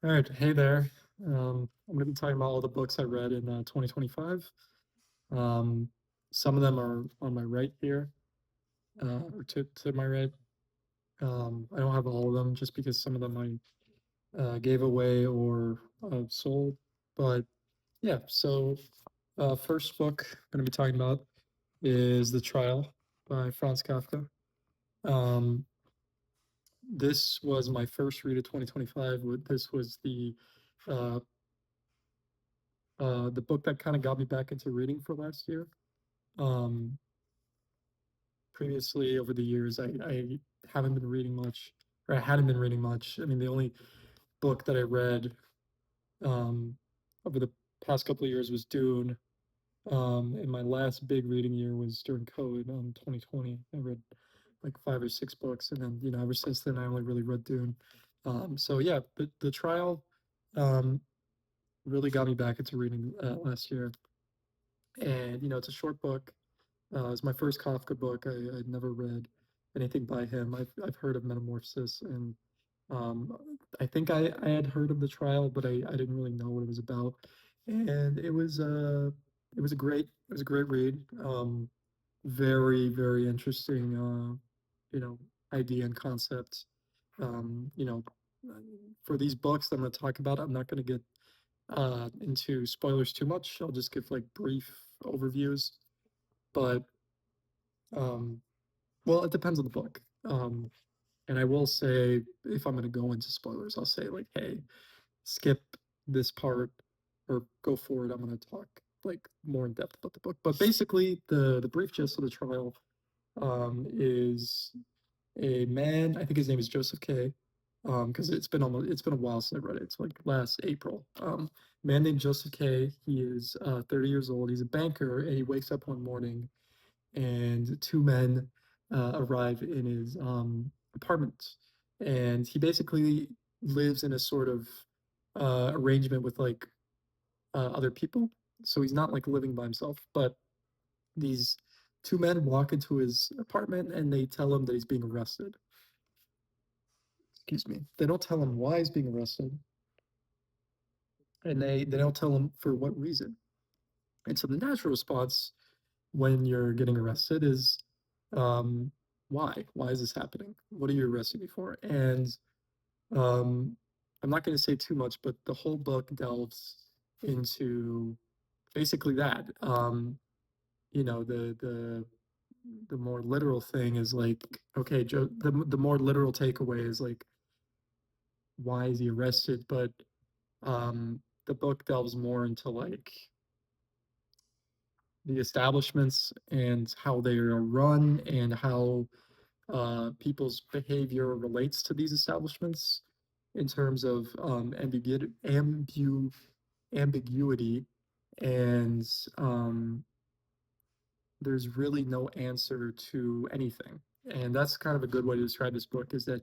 All right, hey there. I'm going to be talking about all the books I read in 2025. Um, some of them are on my right here, or to my right. I don't have all of them just because some of them I gave away or sold. But yeah, so first book I'm going to be talking about is The Trial by Franz Kafka. Um, this was my first read of 2025. This was uh, the book that kind of got me back into reading for last year. Um, Previously, over the years, I haven't been reading much, or I hadn't been reading much. I mean, the only book that I read um, over the past couple of years was Dune. And my last big reading year was during COVID, 2020. I read like 5 or 6 books, and then ever since then, I only really read Dune. So yeah, the trial um, really got me back into reading last year, and it's a short book. It's my first Kafka book. I'd never read anything by him. I've heard of Metamorphosis, and um, I think I had heard of The Trial, but I didn't really know what it was about. And it was a great read. Very, very interesting idea and concept. Um, you know, for these books that I'm going to talk about, I'm not going to get into spoilers too much. I'll just give like brief overviews. But um, well, it depends on the book. And I will say, if I'm going to go into spoilers, I'll say like, hey, skip this part or go forward. I'm going to talk like more in depth about the book. But basically, the brief gist of the trial is a man. I think his name is Joseph K. Because it's been a while since I read it. It's like last April. Man named Joseph K. He is 30 years old. He's a banker, and he wakes up one morning and two men arrive in his apartment. And he basically lives in a sort of arrangement with like other people. So he's not like living by himself, but these two men walk into his apartment and they tell him that he's being arrested. Excuse me. They don't tell him why he's being arrested, and they don't tell him for what reason. And so the natural response when you're getting arrested is um, why? Why is this happening? What are you arresting me for? And um, I'm not going to say too much, but the whole book delves into basically that. The more literal thing is like, okay, the more literal takeaway is like, why is he arrested? But the book delves more into like the establishments and how they are run and how people's behavior relates to these establishments in terms of ambiguity, and there's really no answer to anything. And that's kind of a good way to describe this book is that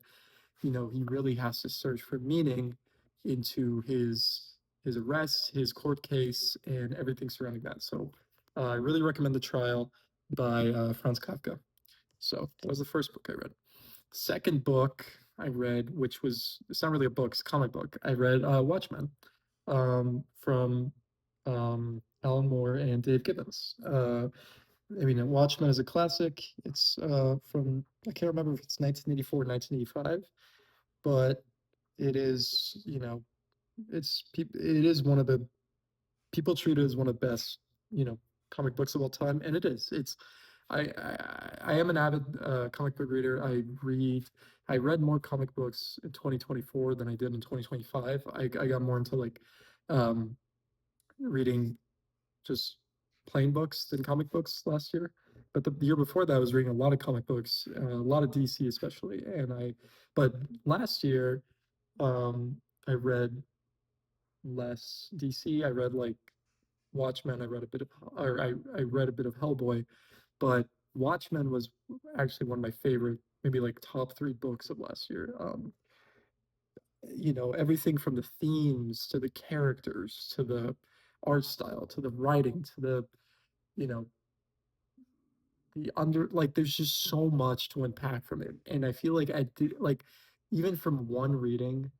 he really has to search for meaning into his arrest, his court case, and everything surrounding that. So I really recommend The Trial by Franz Kafka. So that was the first book I read. Second book I read, which was it's not really a book, it's a comic book. I read Watchmen from Alan Moore and Dave Gibbons. I mean, Watchmen is a classic. It's from I can't remember if it's 1984 or 1985, but it is it is one of the people treat it as one of the best comic books of all time, and it is. I am an avid comic book reader. I read more comic books in 2024 than I did in 2025. I got more into like um, reading just plain books than comic books last year. But the year before that, I was reading a lot of comic books, a lot of DC especially. But last year, I read less DC. I read like Watchmen. I read a bit of, or I read a bit of Hellboy, but Watchmen was actually one of my favorite, maybe like top three books of last year. Everything from the themes to the characters to the art style to the writing to you know, like there's just so much to unpack from it. And I feel like I did like even from one reading,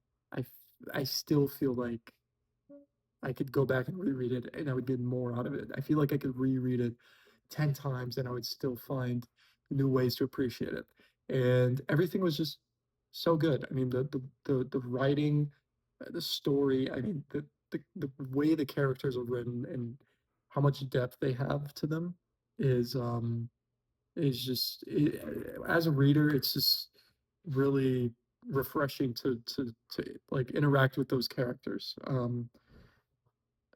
I still feel like I could go back and reread it and I would get more out of it. I feel like I could reread it 10 times and I would still find new ways to appreciate it. And everything was just so good. I mean, the writing, the story, I mean, the way the characters are written and how much depth they have to them is just as a reader, it's just really refreshing to like interact with those characters.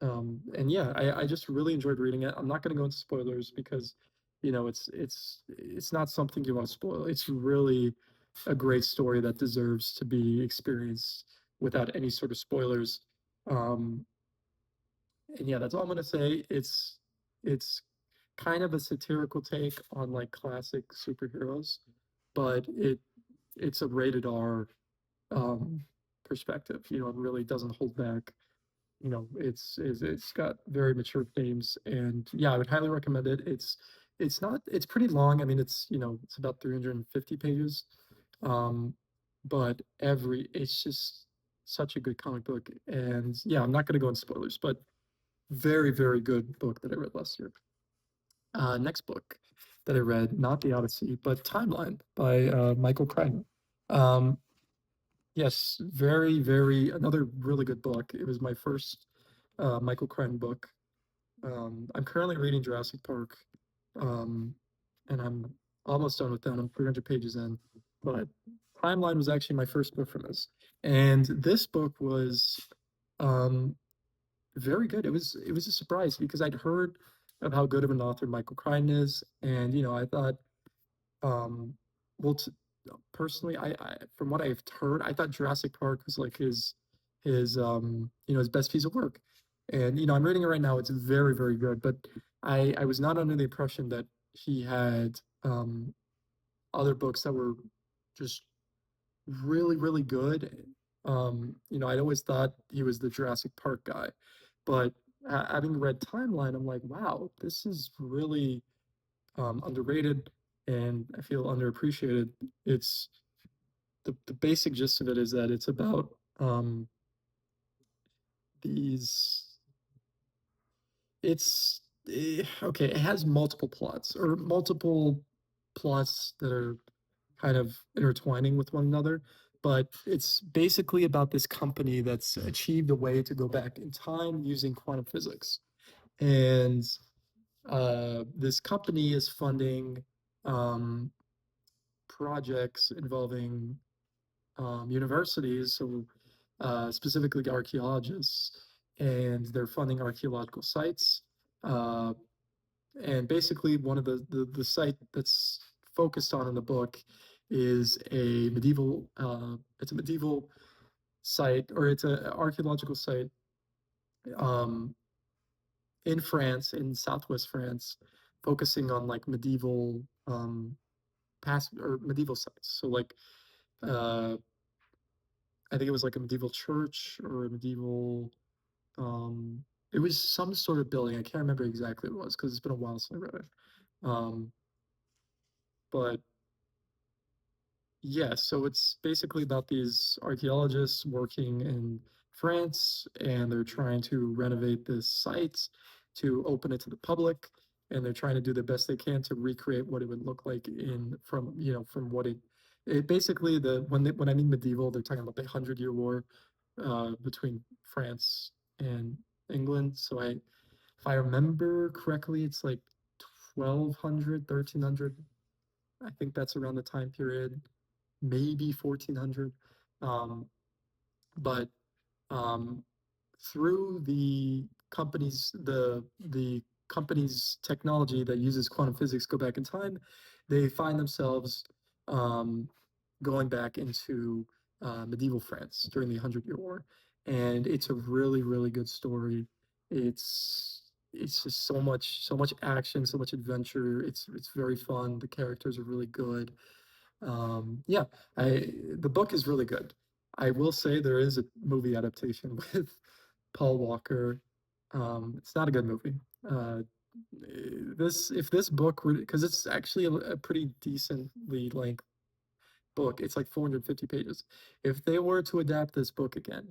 And yeah, I just really enjoyed reading it. I'm not going to go into spoilers because, you know, it's not something you want to spoil. It's really a great story that deserves to be experienced without any sort of spoilers. Um, and yeah, that's all I'm going to say. It's kind of a satirical take on like classic superheroes, but it's a rated R um, perspective. You know, it really doesn't hold back. You know, it's got very mature themes, and yeah, I would highly recommend it. It's pretty long. I mean, it's about 350 pages, um, but every it's just such a good comic book, and yeah, I'm not going to go into spoilers, but very good book that I read last year. Next book that I read, not The Odyssey, but Timeline by Michael Crichton. Um, Yes, very another really good book. It was my first Michael Crichton book. I'm currently reading Jurassic Park, um, and I'm almost done with that. I'm 300 pages in, but Timeline was actually my first book from this, and this book was um, very good. It was a surprise because I'd heard of how good of an author Michael Crichton is, and you know I thought um, well, personally, from what I've heard, I thought Jurassic Park was like his best piece of work. And you know, I'm reading it right now. It's very good. But I was not under the impression that he had other books that were just really good. You know, I'd always thought he was the Jurassic Park guy, but having read Timeline, I'm like, wow, this is really underrated and I feel underappreciated. It's the basic gist of it is that it's about these. Okay. It has multiple plots or multiple plots that are kind of intertwining with one another, but it's basically about this company that's achieved a way to go back in time using quantum physics, and this company is funding um, projects involving universities, so specifically archaeologists, and they're funding archaeological sites. Uh, and basically, one of the site that's focused on in the book is a medieval. It's a medieval site, or it's an archaeological site um, in France, in southwest France, focusing on like medieval past or medieval sites. So like uh, I think it was like a medieval church or a medieval it was some sort of building. I can't remember exactly what it was because it's been a while since I read it. Um, but yeah, so it's basically about these archaeologists working in France and they're trying to renovate this site to open it to the public, and they're trying to do the best they can to recreate what it would look like in from from what it basically when I mean medieval, they're talking about the 100-Year War between France and England. So if I remember correctly, it's like 1200, 1300. I think that's around the time period, maybe 1400. Um, but um, through the company's technology that uses quantum physics go back in time, they find themselves um, going back into medieval France during the 100-Year War, and it's a really good story. It's just so much action, so much adventure. It's very fun. The characters are really good. Yeah, the book is really good. I will say there is a movie adaptation with Paul Walker. It's not a good movie. Uh, this if this book were because it's actually a pretty decently length book. It's like 450 pages. If they were to adapt this book again,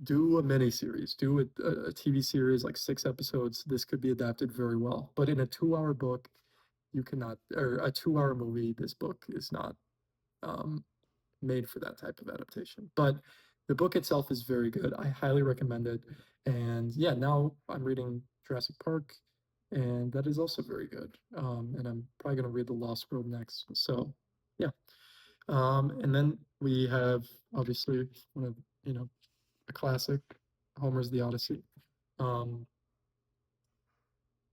do a mini series, do a TV series like 6 episodes. This could be adapted very well. But in a 2 hour book, you cannot, or a 2 hour movie, this book is not um, made for that type of adaptation. But the book itself is very good. I highly recommend it. And yeah, now I'm reading Jurassic Park, and that is also very good. And I'm probably going to read The Lost World next. So yeah. And then we have obviously one of, you know, a classic, Homer's The Odyssey. Um,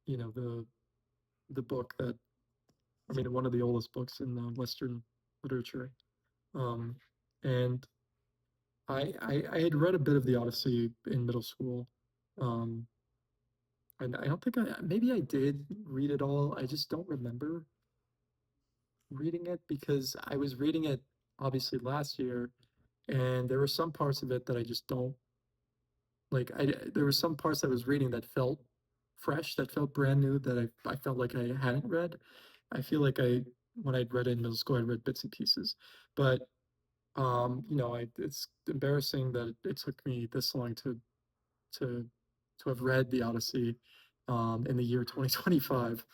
you know, the book that, I mean, one of the oldest books in Western literature. Um, and I had read a bit of the Odyssey in middle school. Um, and I don't think maybe I did read it all. I just don't remember reading it because I was reading it obviously last year, and there were some parts of it that I just don't like. There were some parts I was reading that felt fresh, that felt brand new, that I felt like I hadn't read. I feel like when I'd read it in middle school, I read bits and pieces, but you know, it's embarrassing that it took me this long to to have read the Odyssey in the year 2025.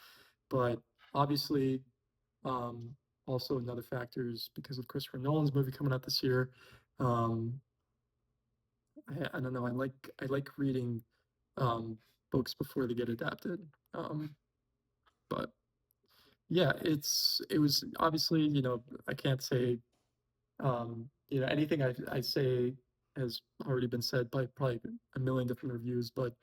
But obviously, um, also another factor is because of Christopher Nolan's movie coming out this year. Um, I don't know. I like reading um, books before they get adapted. Um, but yeah, it was obviously, you know, I can't say you know, anything I say has already been said by probably a million different reviews, but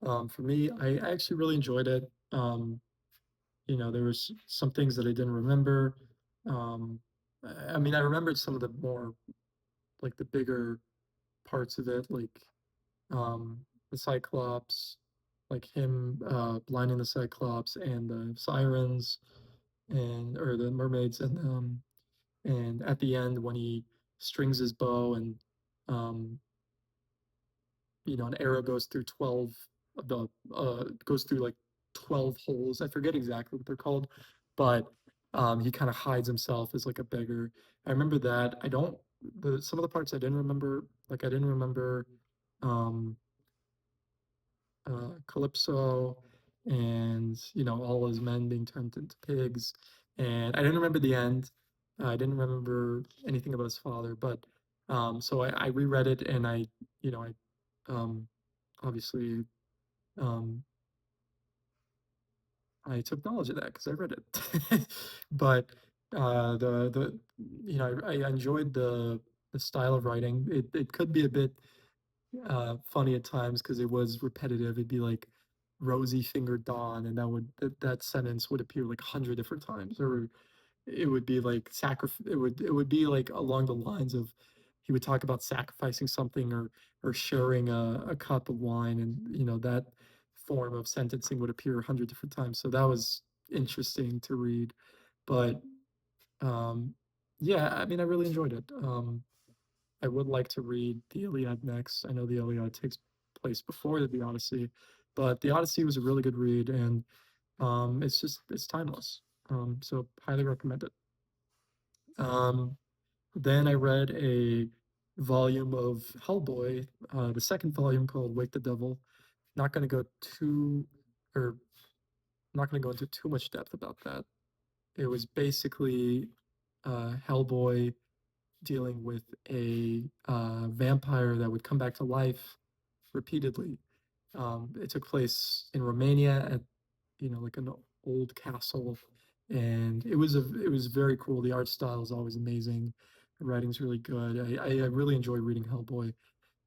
for me, I actually really enjoyed it. You know, there was some things that I didn't remember. Um, I mean, I remembered some of the more like the bigger parts of it, like um, the Cyclops, like him blinding the Cyclops and the sirens and or the mermaids and at the end when he strings his bow and um, you know, an arrow goes through 12 of the goes through like 12 holes. I forget exactly what they're called, but he kind of hides himself as like a beggar. I remember that. I don't the some of the parts I didn't remember, like I didn't remember um Calypso and you know all his men being turned into pigs. And I didn't remember the end. I didn't remember anything about his father, but so I reread it and you know, obviously um, I took knowledge of that because I read it. But the you know, I enjoyed the style of writing. It could be a bit funny at times because it was repetitive. It'd be like rosy fingered dawn, and that sentence would appear like 100 different times, or it would be like it would be like along the lines of he would talk about sacrificing something or sharing a cup of wine, and you know that form of sentencing would appear 100 different times. So that was interesting to read, but um, yeah, I mean, I really enjoyed it. I would like to read the Iliad next. I know the Iliad takes place before the Odyssey, but the Odyssey was a really good read, and it's timeless. So highly recommend it. Um, then I read a volume of Hellboy, the second volume called Wake the Devil. Not going to go too, or not going to go into too much depth about that. It was basically Hellboy dealing with a vampire that would come back to life repeatedly. It took place in Romania at, you know, like an old castle, and it was very cool. The art style is always amazing. The writing's really good. I really enjoy reading Hellboy,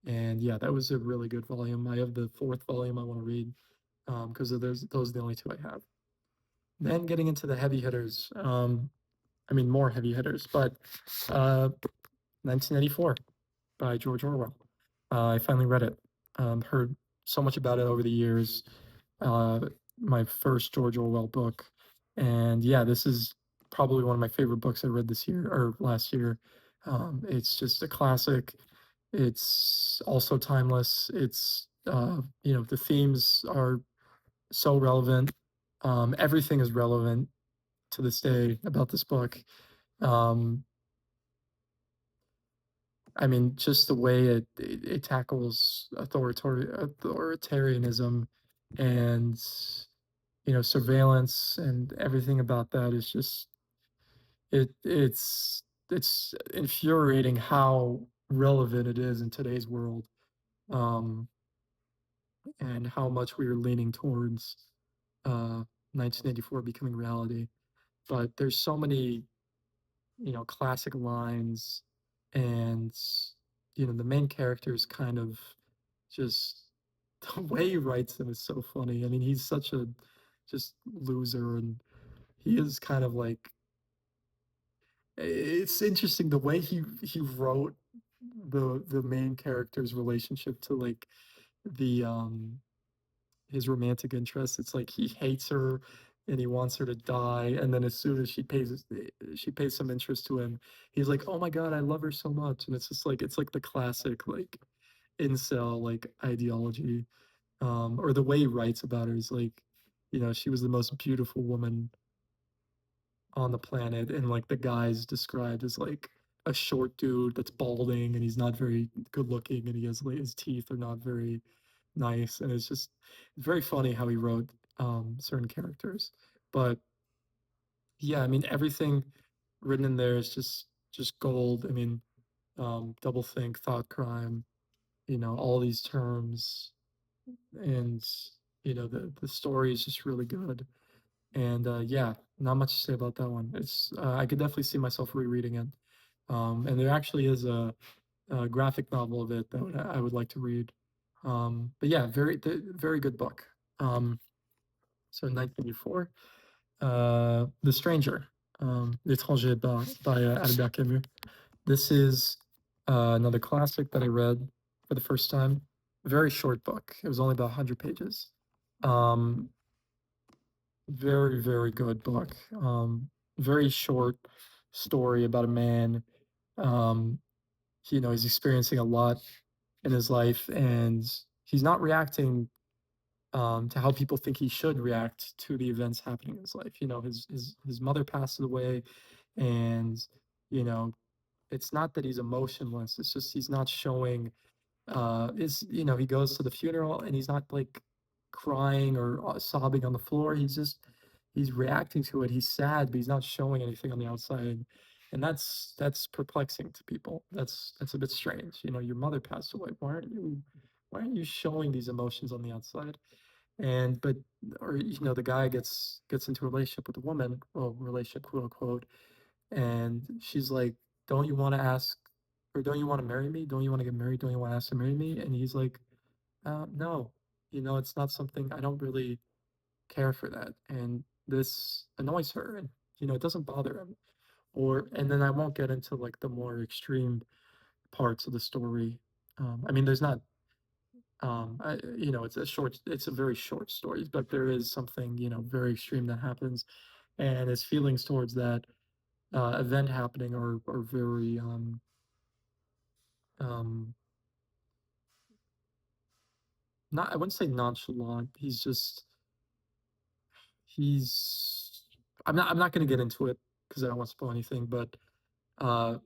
and yeah, that was a really good volume. I have the fourth volume I want to read because of those are the only two I have. Then getting into the heavy hitters. I mean more heavy hitters, but 1984 by George Orwell. I finally read it. Heard so much about it over the years. Uh, my first George Orwell book, and yeah, this is probably one of my favorite books I read this year or last year. It's just a classic. It's also timeless. It's you know, the themes are so relevant. Everything is relevant to this day about this book. Um, I mean, just the way it tackles authoritarianism and, surveillance and everything about that is just it's infuriating how relevant it is in today's world, um, and how much we are leaning towards, uh, 1984 becoming reality. But there's so many, classic lines, and, the main character is kind of just the way he writes them is so funny. I mean, he's such a just loser, and he is kind of like it's interesting the way he wrote the main character's relationship to like the his romantic interest. It's like he hates her and he wants her to die, and then as soon as she pays some interest to him, he's like, "Oh my God, I love her so much." And it's just like it's like the classic like incel like ideology. Or the way he writes about her is like, she was the most beautiful woman on the planet, and like the guy's described as like a short dude that's balding and he's not very good looking, and he has like his teeth are not very nice, and it's just very funny how he wrote certain characters. But yeah, I mean everything written in there is just gold. I mean, doublethink, thought crime, all these terms, and the story is just really good. And yeah, not much to say about that one. It's I could definitely see myself rereading it. And there actually is a graphic novel of it that I would like to read. But yeah, very good book. Um, so 1984, The Stranger, L'étranger by Albert Camus. This is another classic that I read for the first time. Very short book. It was only about 100 pages. Um, Very, very good book. Very short story about a man. Um, he's experiencing a lot in his life, and he's not reacting to how people think he should react to the events happening in his life. His mother passed away, and you know, it's not that he's emotionless. It's just he's not showing is he goes to the funeral and he's not like crying or sobbing on the floor. He's reacting to it. He's sad, but he's not showing anything on the outside, and that's perplexing to people. That's a bit strange. Your mother passed away. Why aren't you showing these emotions on the outside? And but or the guy gets into a relationship with a woman, well, relationship quote unquote, and she's like, "Don't you want to ask, or don't you want to marry me? Don't you want to get married? Don't you want to ask to marry me?" And he's like, "No, it's not something. I don't really care for that." And this annoys her, and it doesn't bother him. And then I won't get into like the more extreme parts of the story. I mean, there's not. It's a very short story, but there is something very extreme that happens, and his feelings towards that event happening are very um not I wouldn't say nonchalant. He's I'm not going to get into it because I don't want to spoil anything, but uh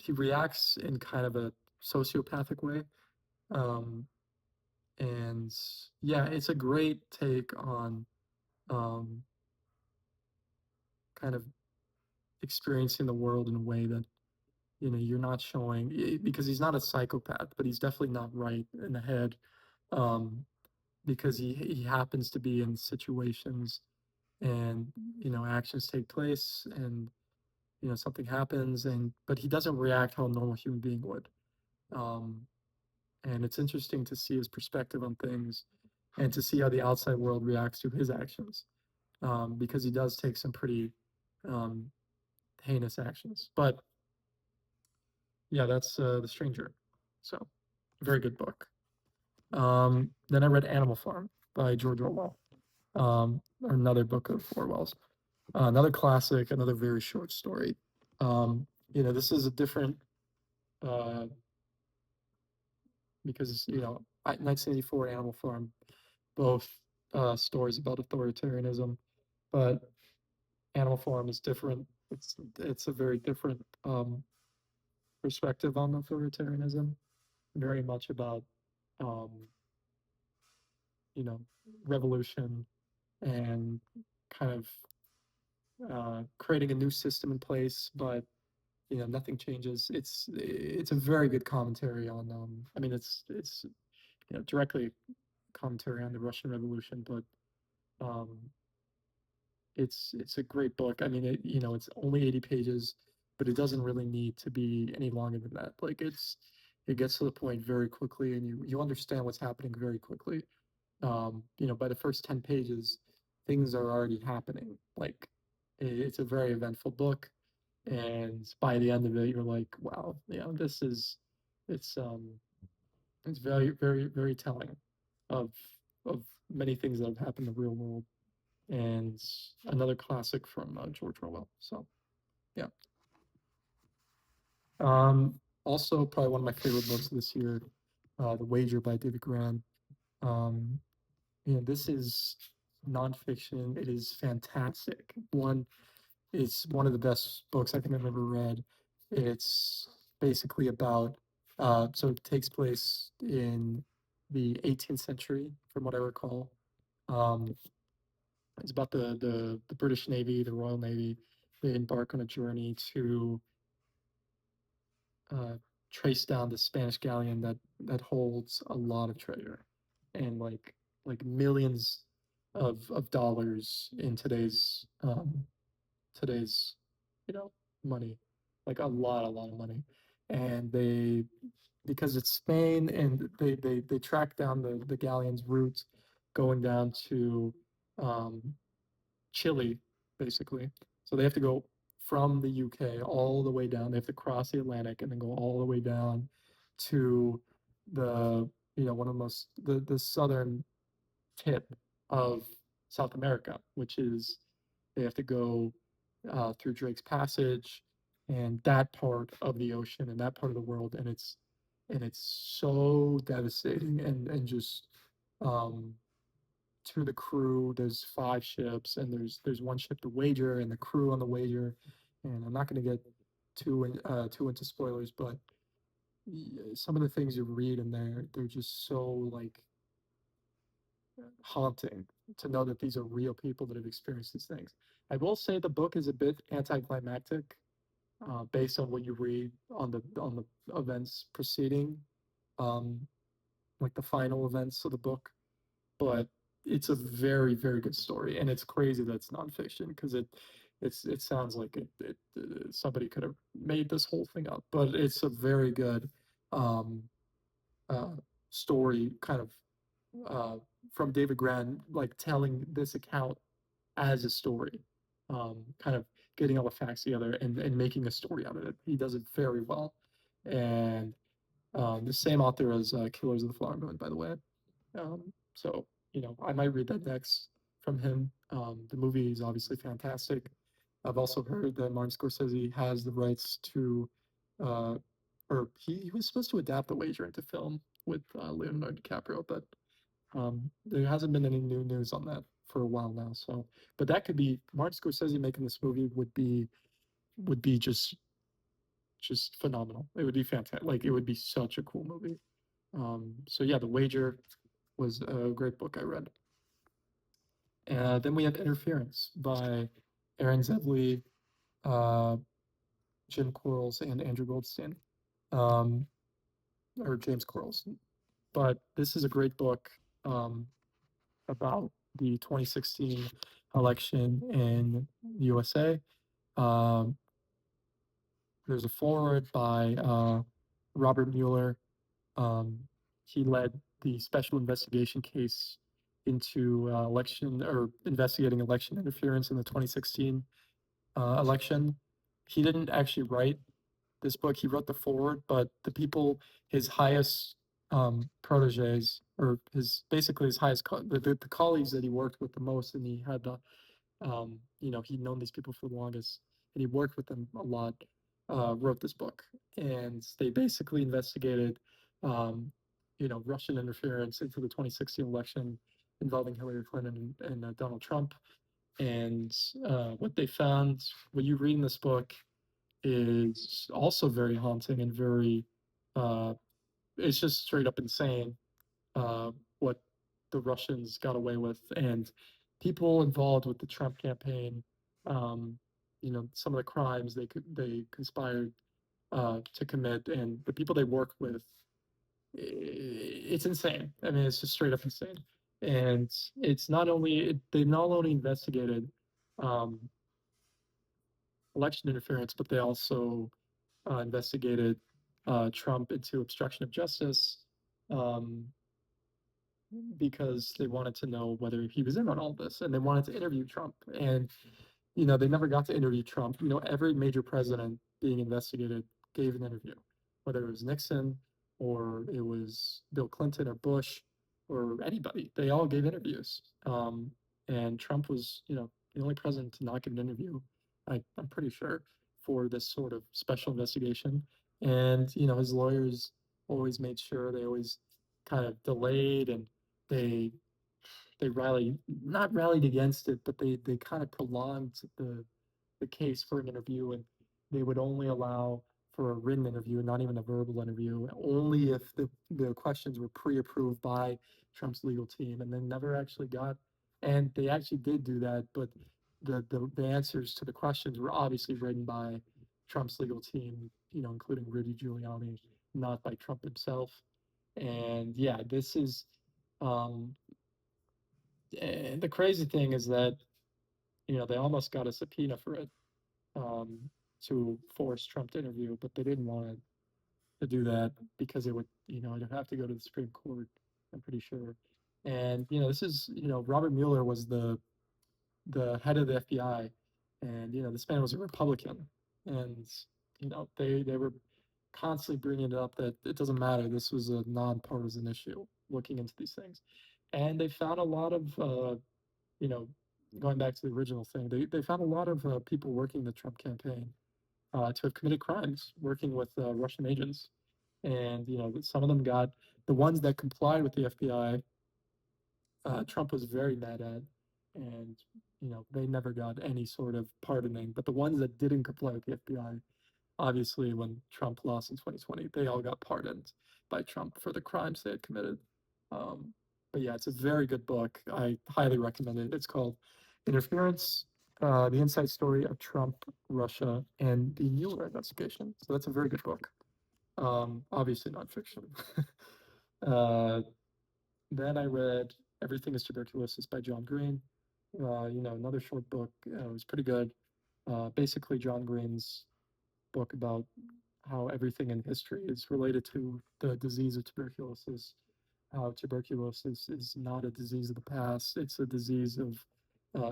he reacts in kind of a sociopathic way. Um and yeah, it's a great take on um kind of experiencing the world in a way that you're not showing because he's not a psychopath, but he's definitely not right in the head. Um because he happens to be in situations, and actions take place, and something happens, and but he doesn't react how a normal human being would. um and it's interesting to see his perspective on things, and to see how the outside world reacts to his actions, because he does take some pretty um heinous actions. But yeah, that's The Stranger. So very good book. Then I read Animal Farm by George Orwell, another book of Orwell's. Another classic, another very short story. This is a different, uh, because 1984 Animal Farm, both stories about authoritarianism, but Animal Farm is different. It's a very different perspective on authoritarianism, very much about, um, you know, revolution and kind of creating a new system in place, but nothing changes. It's a very good commentary on. I mean, it's directly commentary on the Russian Revolution, but um, it's a great book. I mean, it's only 80 pages, but it doesn't really need to be any longer than that. Like it gets to the point very quickly, and you understand what's happening very quickly. By the first 10 pages, things are already happening. Like it's a very eventful book, and by the end of it, you're like, wow, this is it's um it's very, very, very telling of of many things that have happened in the real world, and another classic from George Orwell. So yeah. Also, probably one of my favorite books this year, The Wager by David Grann. Um, this is nonfiction. It is fantastic. It's one of the best books I think I've ever read. It's basically about, so it takes place in the 18th century, from what I recall. Um, it's about the British Navy, the Royal Navy. They embark on a journey to uh, trace down the Spanish galleon that holds a lot of treasure, and like millions of dollars in today's money, like a lot of money. And because it's Spain, and they track down the galleon's route going down to um, Chile, basically. So they have to go from the UK all the way down. They have to cross the Atlantic and then go all the way down to the one of the most the southern tip of South America, which is they have to go through Drake's Passage and that part of the ocean and that part of the world, and it's so devastating, and just um, to the crew. There's 5 ships, and there's one ship, the Wager, and the crew on the Wager. And I'm not going to get too into spoilers, but some of the things you read in there, they're just so like haunting to know that these are real people that have experienced these things. I will say the book is a bit anticlimactic, based on what you read on the events preceding, um, like the final events of the book. But it's a very, very good story, and it's crazy that it's nonfiction because it sounds like somebody could have made this whole thing up, but it's a very good um, uh, story, kind of uh, from David Grann, like telling this account as a story, kind of getting all the facts together and making a story out of it. He does it very well, and the same author as Killers of the Flower Moon, by the way. So, I might read that next from him. The movie is obviously fantastic. I've also heard that Martin Scorsese has the rights to, uh, or he was supposed to adapt The Wager into film with Leonardo DiCaprio, but there hasn't been any new news on that for a while now. So, but that could be Martin Scorsese making this movie would be just phenomenal. It would be fantastic. Like it would be such a cool movie. So yeah, The Wager was a great book I read. Then we have Interference by Aaron Zevley, uh, Jim Quarles, and Andrew Goldstein, um, or James Quarles. But this is a great book um, about the 2016 election in the USA. Um, there's a foreword by Robert Mueller. Um, he led the special investigation case into election or investigating election interference in the 2016 election. He didn't actually write this book. He wrote the foreword, but the people, his highest proteges, or basically his highest, the colleagues that he worked with the most, and he had the he'd known these people for the longest, and he worked with them a lot, wrote this book. And they basically investigated, Russian interference into the 2016 election involving Hillary Clinton and Donald Trump. And what they found, what you read in this book, is also very haunting and very, uh, it's just straight up insane, uh, what the Russians got away with, and people involved with the Trump campaign, um, some of the crimes they conspired to commit, and the people they work with, it's insane. I mean, it's just straight up insane. And it's not only they not only investigated um, election interference, but they also investigated Trump into obstruction of justice, um, because they wanted to know whether he was in on all this, and they wanted to interview Trump. And they never got to interview Trump. Every major president being investigated gave an interview, whether it was Nixon or it was Bill Clinton or Bush or anybody. They all gave interviews. And Trump was, the only president to not give an interview, I'm pretty sure, for this sort of special investigation. And, his lawyers always made sure they always kind of delayed, and they they rallied not rallied against it, but they kind of prolonged the case for an interview, and they would only allow for a written interview, not even a verbal interview, only if the questions were pre-approved by Trump's legal team, and then never actually got. And they actually did do that, but the answers to the questions were obviously written by Trump's legal team, including Rudy Giuliani, not by Trump himself. And yeah, this is um, and the crazy thing is that, they almost got a subpoena for it, um, to force Trump to interview, but they didn't want to do that because it would, it'd have to go to the Supreme Court, I'm pretty sure. And, this is, Robert Mueller was the head of the FBI, and, this man was a Republican. And, they were constantly bringing it up that it doesn't matter. This was a nonpartisan issue looking into these things. And they found a lot of, you know, going back to the original thing, they found a lot of people working the Trump campaign to have committed crimes working with Russian agents. And, some of them got the ones that complied with the FBI, Trump was very mad at. And, they never got any sort of pardoning. But the ones that didn't comply with the FBI, obviously, when Trump lost in 2020, they all got pardoned by Trump for the crimes they had committed. Um, but yeah, it's a very good book. I highly recommend it. It's called Interference, the Inside Story of Trump, Russia, and the Mueller Investigation. So that's a very good book. Obviously nonfiction. uh, then I read Everything is Tuberculosis by John Green. Another short book. It was pretty good. Basically, John Green's book about how everything in history is related to the disease of tuberculosis. How tuberculosis is not a disease of the past; it's a disease of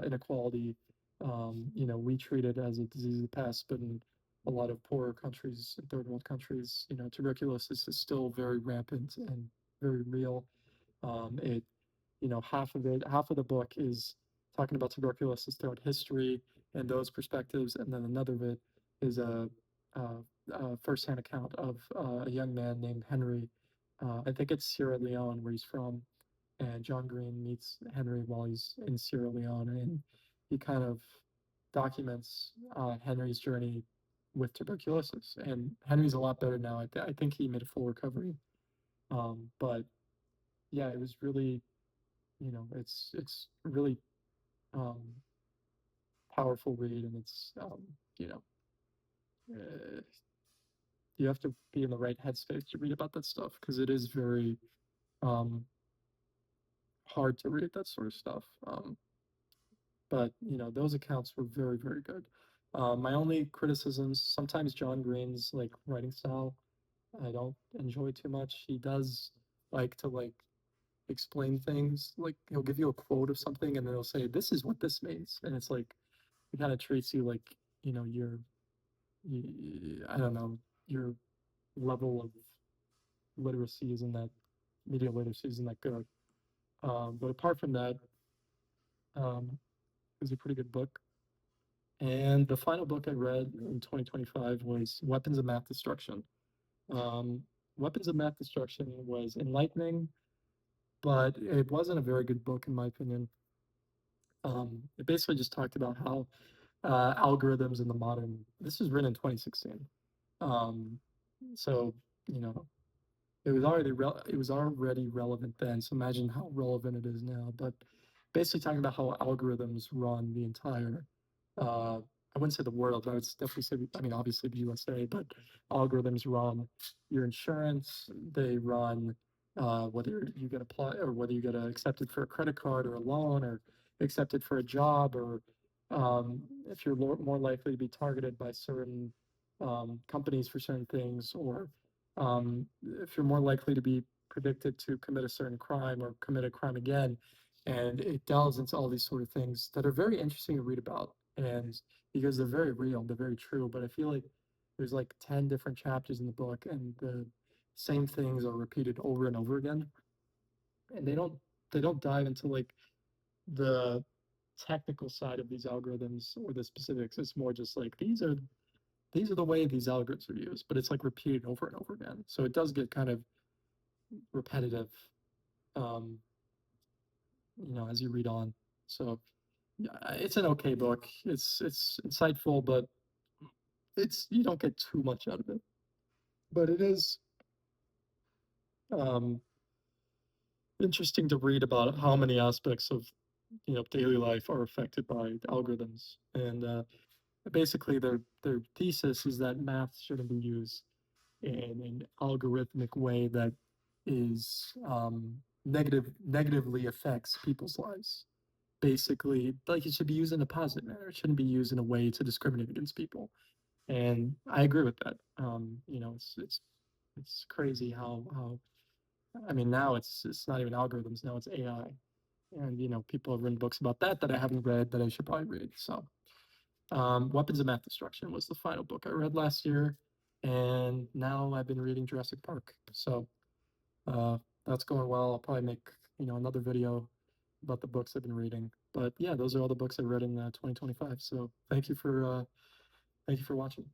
inequality. We treat it as a disease of the past, but in a lot of poorer countries, third world countries, tuberculosis is still very rampant and very real. It half of the book is talking about tuberculosis throughout history and those perspectives, and then another of it is a firsthand account of a young man named Henry. I think it's Sierra Leone where he's from, and John Green meets Henry while he's in Sierra Leone, and he kind of documents Henry's journey with tuberculosis. And Henry's a lot better now. I think he made a full recovery. But yeah, it was really, it's really um, powerful read, and it's you know uh, you have to be in the right headspace to read about that stuff because it is very um, hard to read that sort of stuff. But those accounts were very very good. My only criticisms, sometimes John Green's like writing style, I don't enjoy too much. He does like to explain things. Like he'll give you a quote of something and then he'll say, "This is what this means," and it's like he kind of treats you like I don't know, your level of literacy isn't that media literacy isn't that good. But apart from that, um, it was a pretty good book. And the final book I read in 2025 was Weapons of Math Destruction. Um, Weapons of Math Destruction was enlightening, but it wasn't a very good book in my opinion. It basically just talked about how algorithms in the modern. This was written in 2016. Um, so you know, it was already relevant then. So imagine how relevant it is now. But basically talking about how algorithms run the entire I wouldn't say the world, I would definitely say, I mean, obviously the USA, but algorithms run your insurance, they run whether you get apply or whether you get accepted for a credit card or a loan or accepted for a job or if you're more likely to be targeted by certain companies for certain things or if you're more likely to be predicted to commit a certain crime or commit a crime again. And it delves into all these sort of things that are very interesting to read about. And because they're very real, they're very true. But I feel like there's like 10 different chapters in the book, and the same things are repeated over and over again. And they don't dive into like the technical side of these algorithms or the specifics. It's more just like these are the way these algorithms are used, but it's like repeated over and over again. So it does get kind of repetitive, um, as you read on. So yeah, it's an okay book. It's insightful, but it's you don't get too much out of it. But it is um, interesting to read about how many aspects of daily life are affected by algorithms. And basically, their thesis is that math shouldn't be used in an algorithmic way that is negatively affects people's lives. Basically, like it should be used in a positive manner. It shouldn't be used in a way to discriminate against people. And I agree with that. It's crazy how I mean now it's not even algorithms, now it's AI. And people have written books about that that I haven't read that I should probably read. So Weapons of Math Destruction was the final book I read last year, and now I've been reading Jurassic Park. So uh, that's going well. I'll probably make another video about the books I've been reading. But yeah, those are all the books I read in 2025. So thank you for watching.